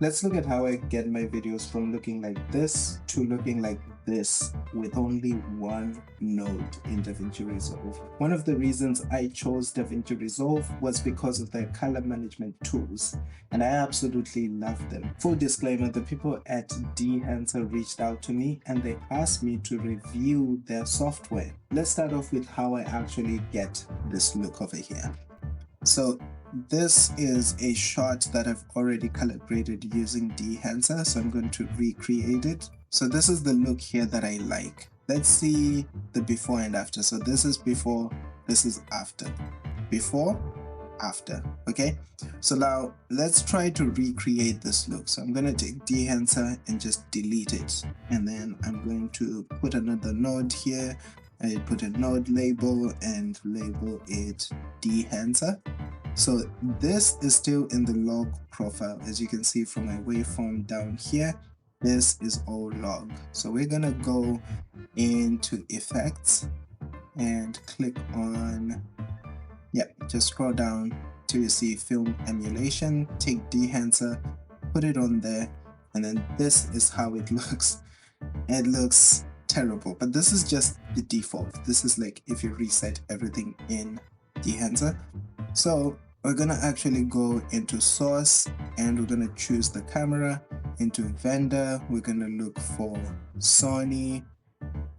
Let's look at how I get my videos from looking like this to looking like this with only one node in DaVinci Resolve. One of the reasons I chose DaVinci Resolve was because of their color management tools, and I absolutely love them. Full disclaimer, the people at Dehancer reached out to me and they asked me to review their software. Let's start off with how I actually get this look over here. So this is a shot that I've already color graded using Dehancer, so I'm going to recreate it. So this is the look here that I like. Let's see the before and after. So this is before, this is after. Before, after, okay? So now let's try to recreate this look. So I'm going to take Dehancer and just delete it. And then I'm going to put another node here. I put a node label and label it Dehancer. So this is still in the log profile. As you can see from my waveform down here, this is all log. So we're gonna go into effects and click on, just scroll down till you see film emulation, take Dehancer, put it on there, and then this is how it looks. It looks terrible, but this is just the default. This is like if you reset everything in Dehancer. So we're gonna actually go into source and we're gonna choose the camera. Into vendor, we're gonna look for Sony,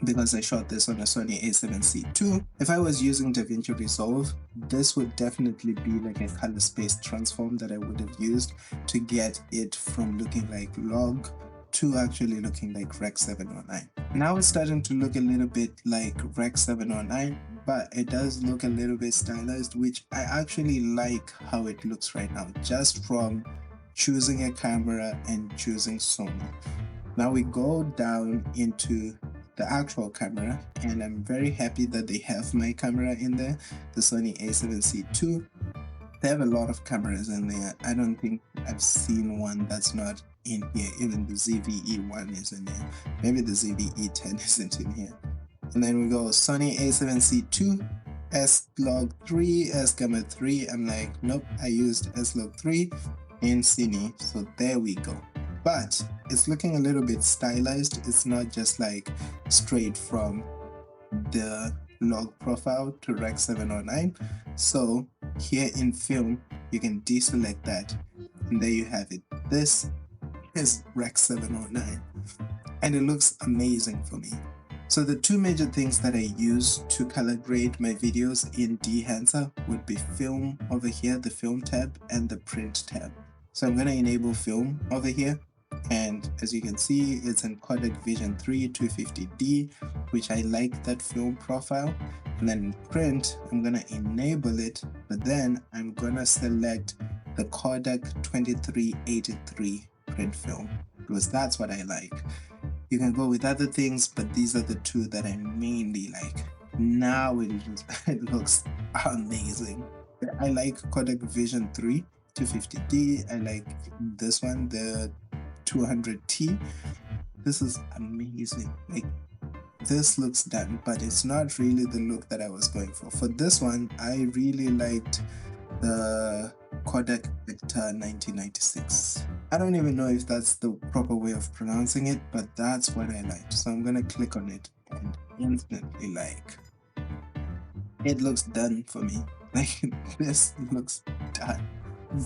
because I shot this on a Sony A7CII. If I was using DaVinci Resolve, this would definitely be like a color space transform that I would have used to get it from looking like log to actually looking like Rec 709. Now it's starting to look a little bit like Rec 709, but it does look a little bit stylized, which I actually like how it looks right now, just from choosing a camera and choosing Sony. Now we go down into the actual camera, and I'm very happy that they have my camera in there, the Sony A7CII. They have a lot of cameras in there. I don't think I've seen one that's not in here. Even the ZVE1 is in there. Maybe the ZVE10 isn't in here. And then we go Sony A7CII, S-Log3, S-Gamma 3. I'm like, nope, I used S-Log3 in Cine. So there we go. But it's looking a little bit stylized. It's not just like straight from the log profile to Rec 709. So here in film, you can deselect that, and there you have it. This is Rec 709, and it looks amazing for me. So the two major things that I use to color grade my videos in Dehancer would be film over here, the film tab, and the print tab. So I'm going to enable film over here. And as you can see, it's in codec Vision 3 250D, which I like that film profile. And then in print, I'm going to enable it, but then I'm going to select the codec 2383 print film, because that's what I like. You can go with other things, but these are the two that I mainly like. Now it looks amazing. I like codec Vision 3 250D. I like this one, the 200T. This is amazing. Like, this looks done, but it's not really the look that I was going for. For this one, I really liked the codec Victor 1996. I don't even know if that's the proper way of pronouncing it, but that's what I liked. So I'm gonna click on it and instantly, like, it looks done for me. Like, this looks done.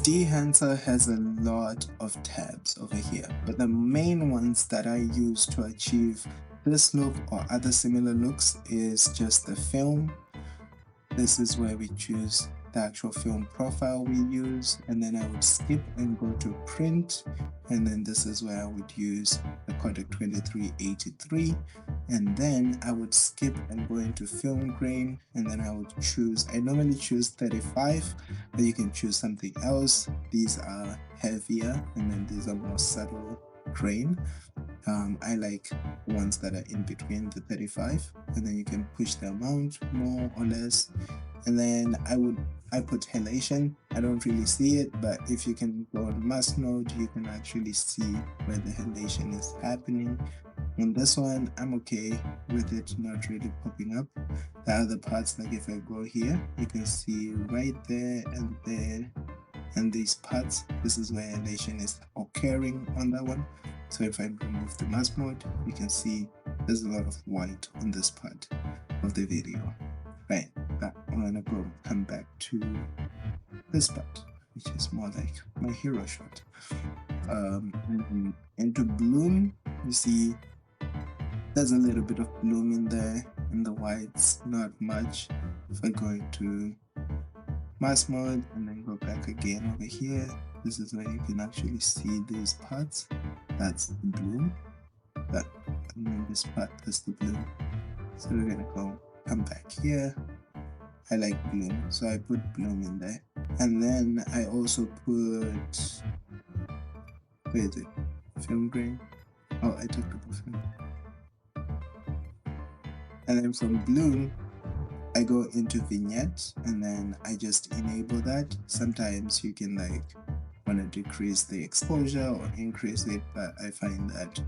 Dehancer has a lot of tabs over here, but the main ones that I use to achieve this look or other similar looks is just the film. This is where we choose the actual film profile we use, and then I would skip and go to print, and then this is where I would use the codec 2383, and then I would skip and go into film grain, and then I would choose, I normally choose 35, but you can choose something else. These are heavier, and then these are more subtle grain. I like ones that are in between the 35, and then you can push the amount more or less. And then I put halation. I don't really see it, but if you can go on mask mode, you can actually see where the halation is happening. On this one, I'm okay with it not really popping up. The other parts, like if I go here, you can see right there and there, and these parts, this is where halation is okay. curring on that one. So if I remove the mask mode, you can see there's a lot of white on this part of the video. Right, but I'm gonna come back to this part, which is more like my hero shot. Into bloom, you see there's a little bit of bloom in there, in the whites, not much. If I go into mask mode and then go back again over here, this is where you can actually see these parts. That's the bloom, but this part, that's the bloom. So we're gonna come back here. I like bloom, so I put bloom in there. And then I also put, where is it? Film grain. Oh, I talked about film. And then from bloom, I go into vignette and then I just enable that. Sometimes you can like want to decrease the exposure or increase it, but I find that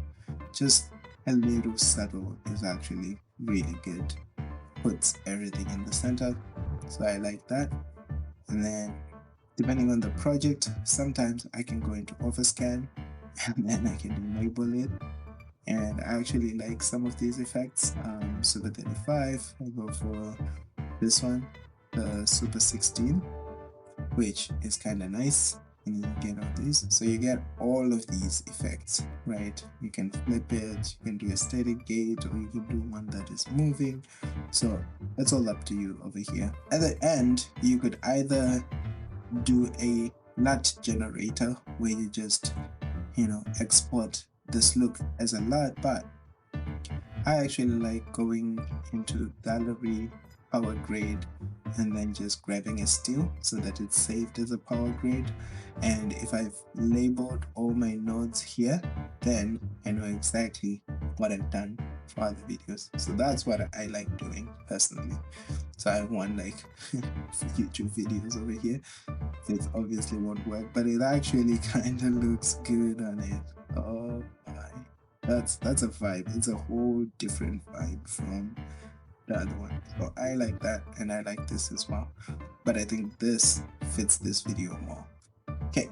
just a little subtle is actually really good. Puts everything in the center, so I like that. And then depending on the project, sometimes I can go into overscan and then I can enable it. And I actually like some of these effects. Super 35, I go for this one, the Super 16, which is kind of nice. And you get all these, so you get all of these effects, right? You can flip it, you can do a static gate, or you can do one that is moving. So it's all up to you over here. At the end, you could either do a LUT generator where you just, export this look as a LUT, but I actually like going into gallery, power grade, and then just grabbing a still so that it's saved as a power grade. And if I've labeled all my nodes here, then I know exactly what I've done for other videos. So that's what I like doing personally. So I have one like YouTube videos over here. It obviously won't work, but it actually kind of looks good on it. Oh my, that's a vibe. It's a whole different vibe from the other one. So I like that, and I like this as well, but I think this fits this video more. Okay,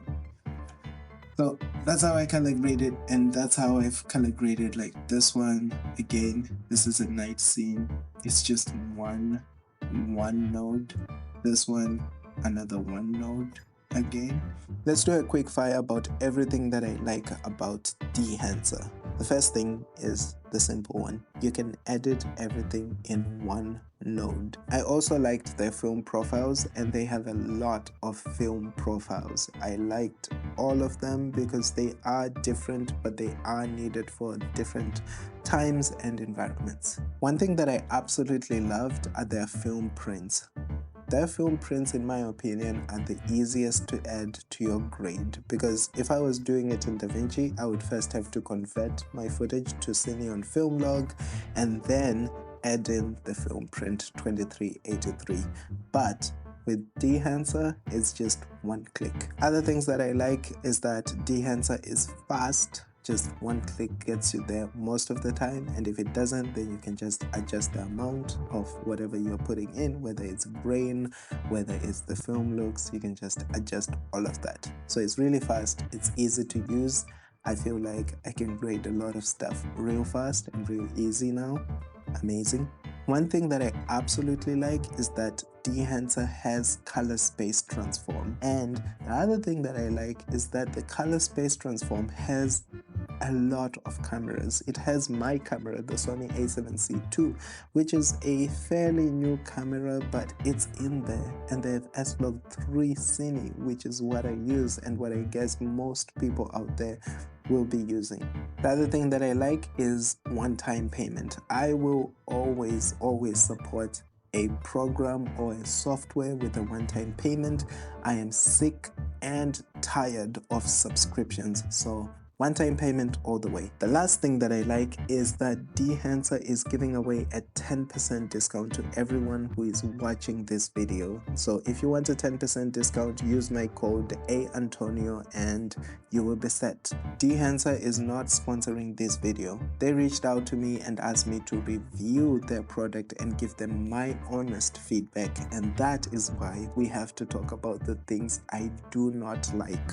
so that's how I calibrated, and that's how I've calibrated like this one. Again, this is a night scene. It's just one node. This one, another one node. Again, let's do a quick fire about everything that I like about Dehancer. The first thing is the simple one. You can edit everything in one node. I also liked their film profiles, and they have a lot of film profiles. I liked all of them because they are different, but they are needed for different times and environments. One thing that I absolutely loved are their film prints. Their film prints, in my opinion, are the easiest to add to your grade, because if I was doing it in DaVinci, I would first have to convert my footage to Sony on film log and then add in the film print 2383. But with Dehancer, it's just one click. Other things that I like is that Dehancer is fast. Just one click gets you there most of the time, and if it doesn't, then you can just adjust the amount of whatever you're putting in, whether it's grain, whether it's the film looks, you can just adjust all of that. So it's really fast, it's easy to use. I feel like I can grade a lot of stuff real fast and real easy now. Amazing. One thing that I absolutely like is that Dehancer has color space transform, and the other thing that I like is that the color space transform has a lot of cameras. It has my camera, the Sony A7CII, which is a fairly new camera, but it's in there, and they have S-Log3 Cine, which is what I use and what I guess most people out there will be using. The other thing that I like is one-time payment. I will always support a program or a software with a one-time payment. I am sick and tired of subscriptions, so One-time payment all the way. The last thing that I like is that Dehancer is giving away a 10% discount to everyone who is watching this video. So if you want a 10% discount, use my code AAntonio and you will be set. Dehancer is not sponsoring this video. They reached out to me and asked me to review their product and give them my honest feedback, and that is why we have to talk about the things I do not like.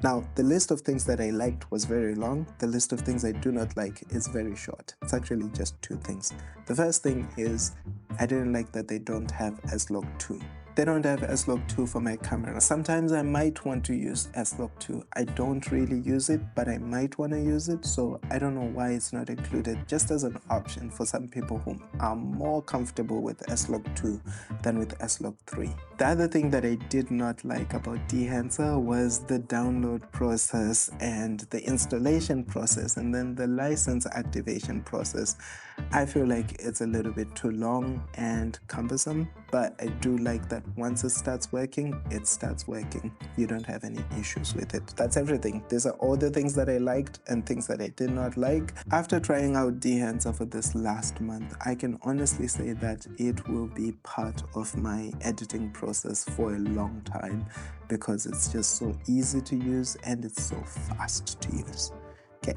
Now, the list of things that I liked was very long. The list of things I do not like is very short. It's actually just 2 things. The first thing is I didn't like that they don't have S-Log 2. They don't have S-Log 2 for my camera. Sometimes I might want to use S-Log 2. I don't really use it, but I might want to use it, so I don't know why it's not included, just as an option for some people who are more comfortable with S-Log 2 than with S-Log 3. The other thing that I did not like about Dehancer was the download process and the installation process and then the license activation process. I feel like it's a little bit too long and cumbersome, but I do like that once it starts working, it starts working. You don't have any issues with it. That's everything. These are all the things that I liked and things that I did not like. After trying out Dehancer for this last month, I can honestly say that it will be part of my editing process for a long time because it's just so easy to use and it's so fast to use. Okay.